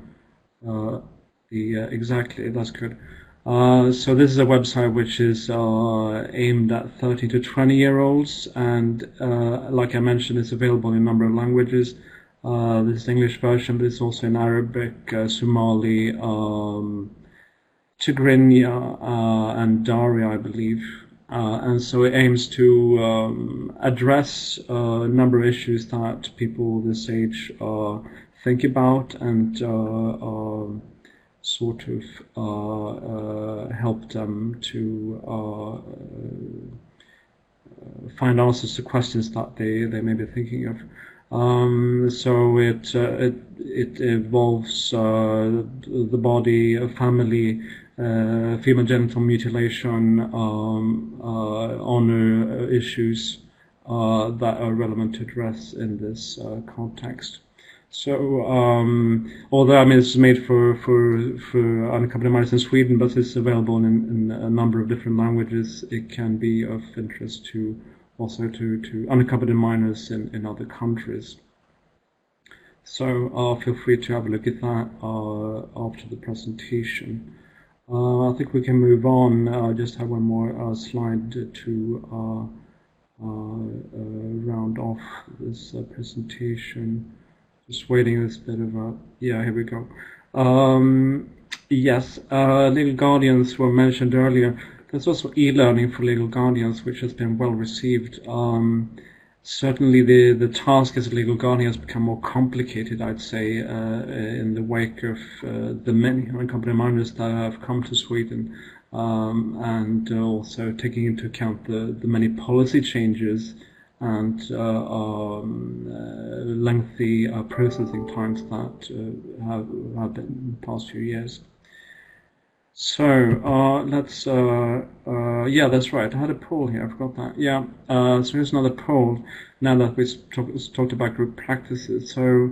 exactly, that's good. So this is a website which is aimed at 13 to 20-year-olds, and like I mentioned, it's available in a number of languages. This is the English version, but it's also in Arabic, Somali, Tigrinya, and Dari, I believe. And so it aims to address a number of issues that people this age think about, and sort of help them to find answers to questions that they may be thinking of. So it involves the body, family, female genital mutilation, honor issues that are relevant to address in this context. So, although it's made for unaccompanied minors in Sweden, but it's available in a number of different languages, it can be of interest to also to unaccompanied minors in other countries. So feel free to have a look at that after the presentation. I think we can move on. Just have one more slide to round off this presentation. Just waiting this bit of a... Yeah, here we go. Yes, legal guardians were mentioned earlier. There's also e-learning for legal guardians, which has been well received. Certainly the task as a legal guardian has become more complicated, I'd say, in the wake of the many unaccompanied minors that have come to Sweden, and also taking into account the many policy changes and lengthy processing times that have been in the past few years. So let's, yeah, that's right. I had a poll here. I forgot that. Yeah. So here's another poll. Now that we've talked about good practices, so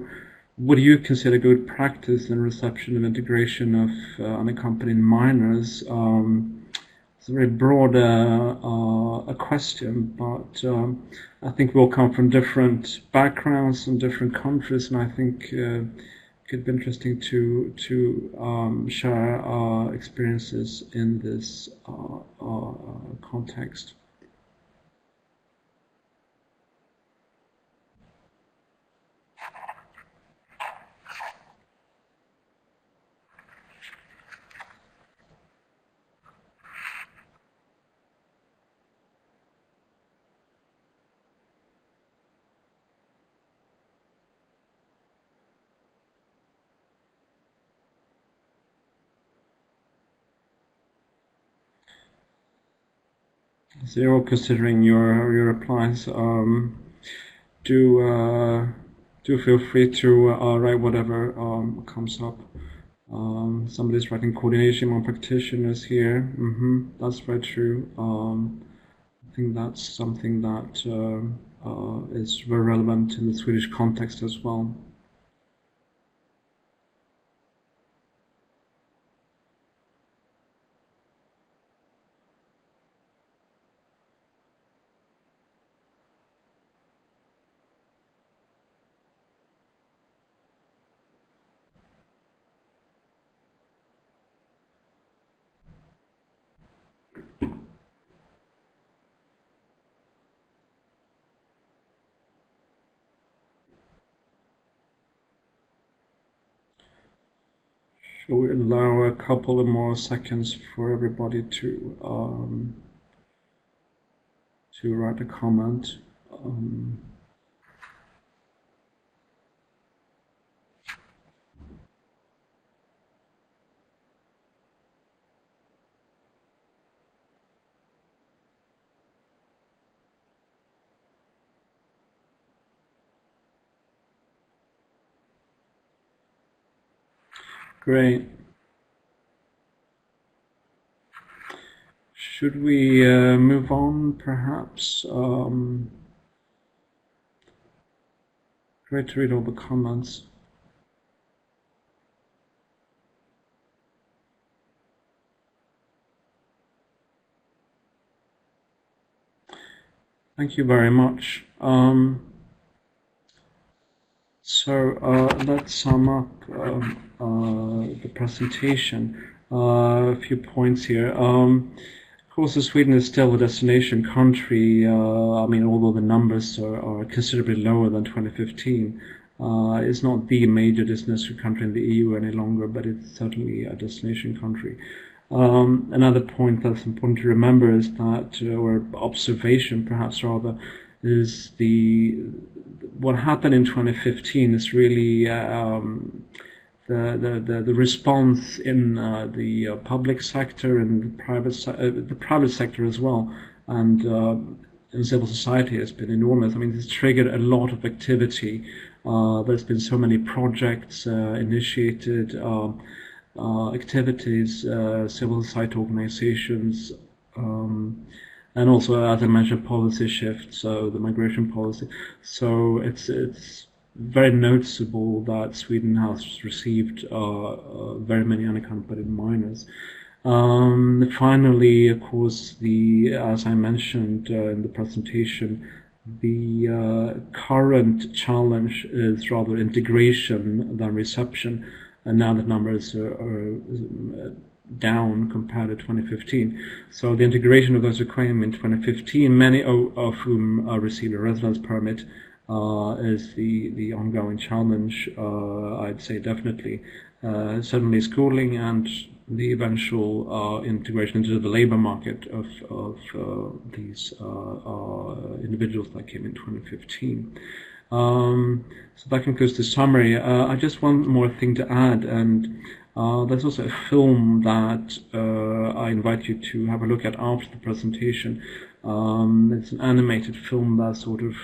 what do you consider good practice in reception and integration of unaccompanied minors? It's a very broad a question, but I think we all come from different backgrounds and different countries, and I think it could be interesting to share our experiences in this context. So you're considering your replies. Do feel free to write whatever comes up. Somebody's writing coordination among practitioners here. That's very true. I think that's something that is very relevant in the Swedish context as well. Shall we allow a couple of more seconds for everybody to write a comment? Great. Should we move on, perhaps? Great to read all the comments. Thank you very much. Let's sum up the presentation. A few points here. Of course, Sweden is still a destination country. I mean, although the numbers are considerably lower than 2015, it's not the major destination country in the EU any longer, but it's certainly a destination country. Another point that's important to remember is that, or observation perhaps rather, is what happened in 2015 is really the response in the public sector and the private sector as well, and in civil society has been enormous. I mean, it's triggered a lot of activity. There's been so many projects initiated. Activities, civil society organizations, and also, as I mentioned, policy shifts, so the migration policy. So it's very noticeable that Sweden has received very many unaccompanied minors. Finally, of course, as I mentioned in the presentation, the current challenge is rather integration than reception. And now the numbers are down compared to 2015. So the integration of those who came in 2015, many of whom received a residence permit, is the ongoing challenge, I'd say definitely. Certainly schooling and the eventual integration into the labor market of these individuals that came in 2015. So that concludes the summary. I just one more thing to add, and there's also a film that I invite you to have a look at after the presentation. It's an animated film that sort of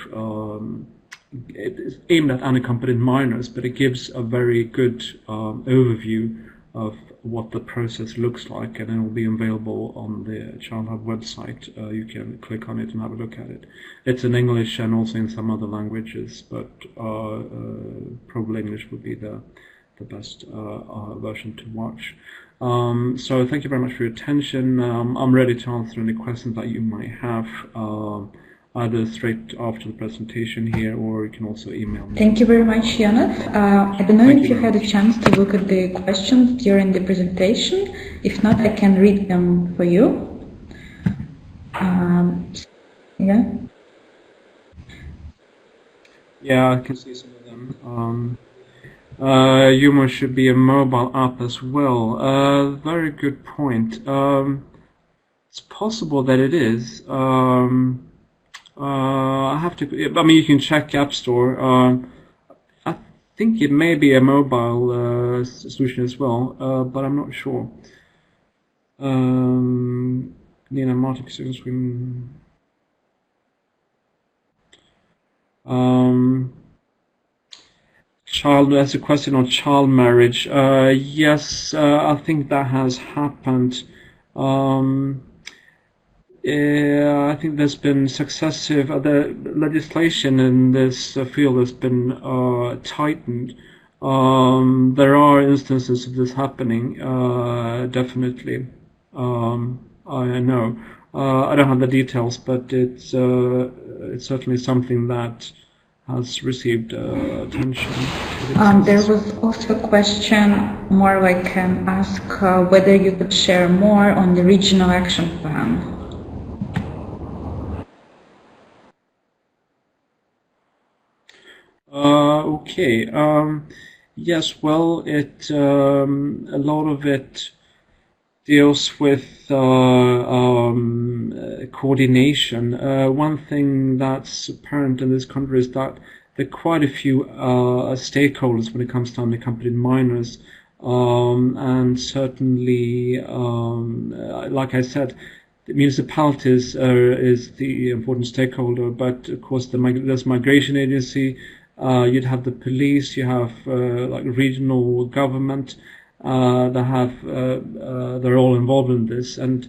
it is aimed at unaccompanied minors, but it gives a very good overview of what the process looks like, and it will be available on the Child Hub website. You can click on it and have a look at it. It's in English and also in some other languages, but probably English would be the best version to watch. So thank you very much for your attention. I'm ready to answer any questions that you might have, either straight after the presentation here, or you can also email me. Thank you very much, Jonas. I don't know if you had a chance to look at the questions during the presentation. If not, I can read them for you. Yeah. Yeah, I can see some of them. Humor should be a mobile app as well. Very good point. It's possible that it is. I have to. I mean, you can check App Store. I think it may be a mobile solution as well, but I'm not sure. Nina Martin screen. There's a question on child marriage. Yes, I think that has happened. I think there's been successive, the legislation in this field has been tightened. There are instances of this happening, definitely. I know. I don't have the details, but it's certainly something that has received attention. There was also a question, more like ask whether you could share more on the regional action plan. Okay. Yes. Well, a lot of it deals with coordination. One thing that's apparent in this country is that there are quite a few stakeholders when it comes to unaccompanied minors, and certainly, like I said, the municipalities is the important stakeholder, but of course there's migration agency. You'd have the police, you have like regional government, they're all involved in this. And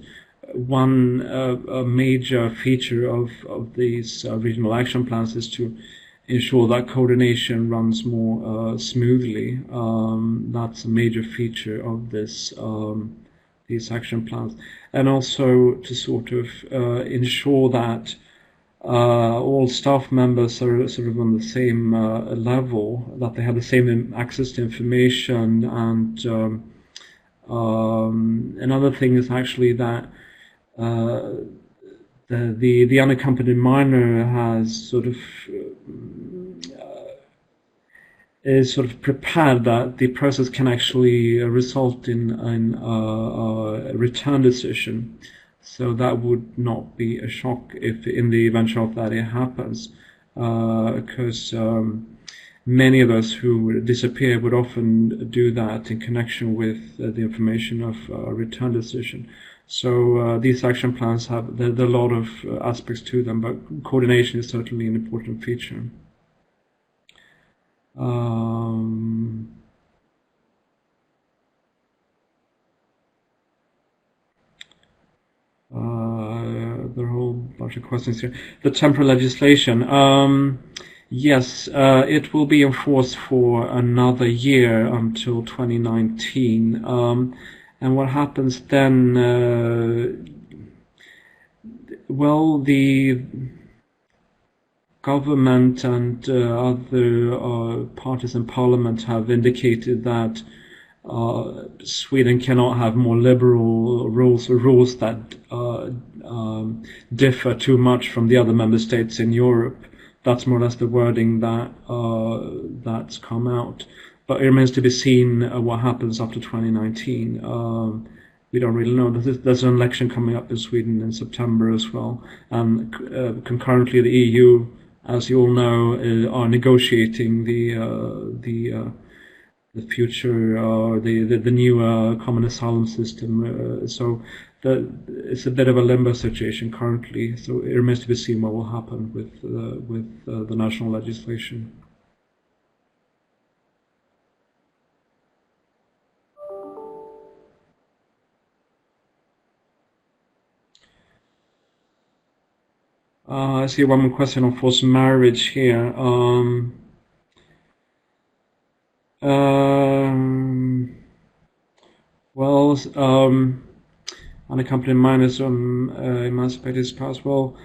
one major feature of these regional action plans is to ensure that coordination runs more smoothly. That's a major feature of these action plans, and also to sort of ensure that all staff members are sort of on the same level, that they have the same access to information. And another thing is actually that the unaccompanied minor has sort of is sort of prepared that the process can actually result in a return decision. So that would not be a shock if, in the event of that, it happens, because many of us who disappear would often do that in connection with the information of a return decision. So these action plans have there are a lot of aspects to them, but coordination is certainly an important feature. There are a whole bunch of questions here. The temporary legislation. Yes, it will be enforced for another year until 2019. And what happens then? Well, the government and other parties in parliament have indicated that Sweden cannot have more liberal rules, or rules that differ too much from the other member states in Europe. That's more or less the wording that that's come out. But it remains to be seen what happens after 2019. We don't really know. There's an election coming up in Sweden in September as well, and concurrently the EU, as you all know, are negotiating the future, the new common asylum system. So it's a bit of a limbo situation currently. So it remains to be seen what will happen with the national legislation. I see one more question on forced marriage here. Unaccompanied minors emancipated spouse. Well,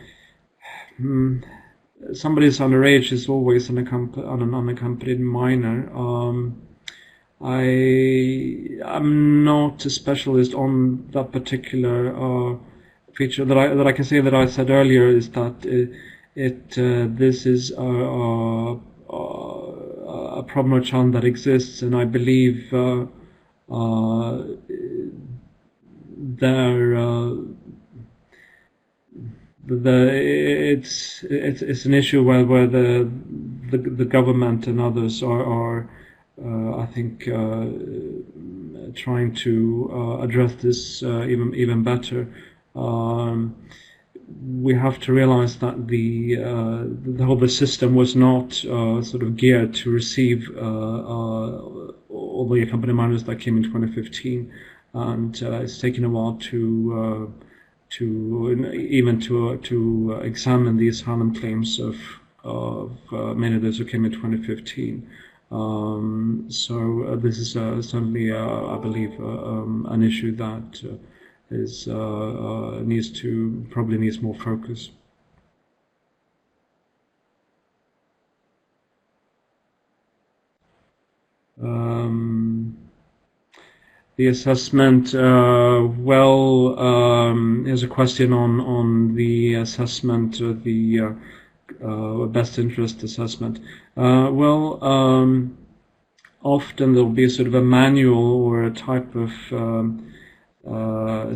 somebody who's underage is always an unaccompanied minor. I'm not a specialist on that particular feature. That I can say that I said earlier is that this is a problem or challenge that exists, and I believe it's an issue where the government and others are I think trying to address this even better. We have to realize that the whole system was not sort of geared to receive all the accompanied minors that came in 2015, and it's taken a while to examine the asylum claims of many of those who came in 2015. So this is certainly, I believe, an issue that probably needs more focus. The assessment. Here's a question on the assessment, the best interest assessment. Often there'll be sort of a manual or a type of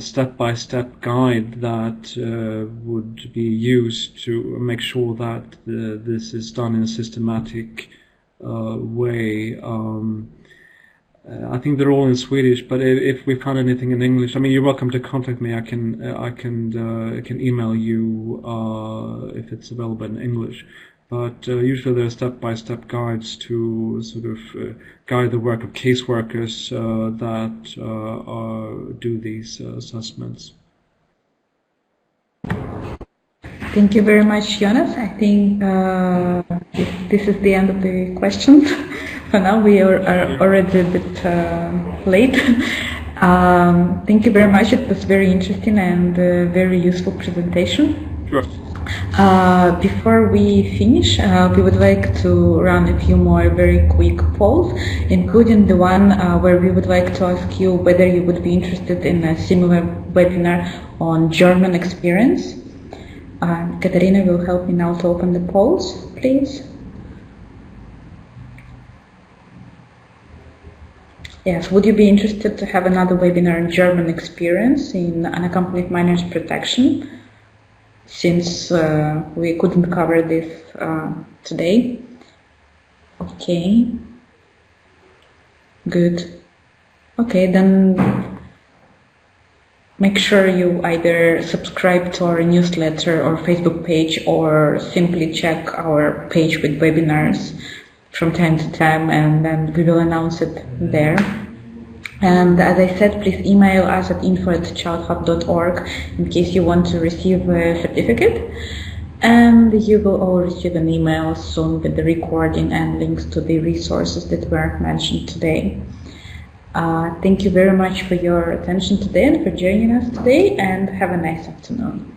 step-by-step guide that would be used to make sure that this is done in a systematic way. I think they're all in Swedish, but if we find anything in English, I mean, you're welcome to contact me. I can email you if it's available in English. but usually there are step-by-step guides to sort of guide the work of caseworkers that do these assessments. Thank you very much, Jonas. I think this is the end of the questions. For now, we are already a bit late. Thank you very much. It was very interesting and very useful presentation. Sure. Before we finish, we would like to run a few more very quick polls, including the one where we would like to ask you whether you would be interested in a similar webinar on German experience. Katarina will help me now to open the polls, please. Yes, would you be interested to have another webinar on German experience in unaccompanied minors protection, since we couldn't cover this today? Okay, good. Okay, then make sure you either subscribe to our newsletter or Facebook page, or simply check our page with webinars from time to time, and then we will announce it there. And as I said, please email us at info@childhub.org in case you want to receive a certificate. And you will all receive an email soon with the recording and links to the resources that were mentioned today. Thank you very much for your attention today and for joining us today, and have a nice afternoon.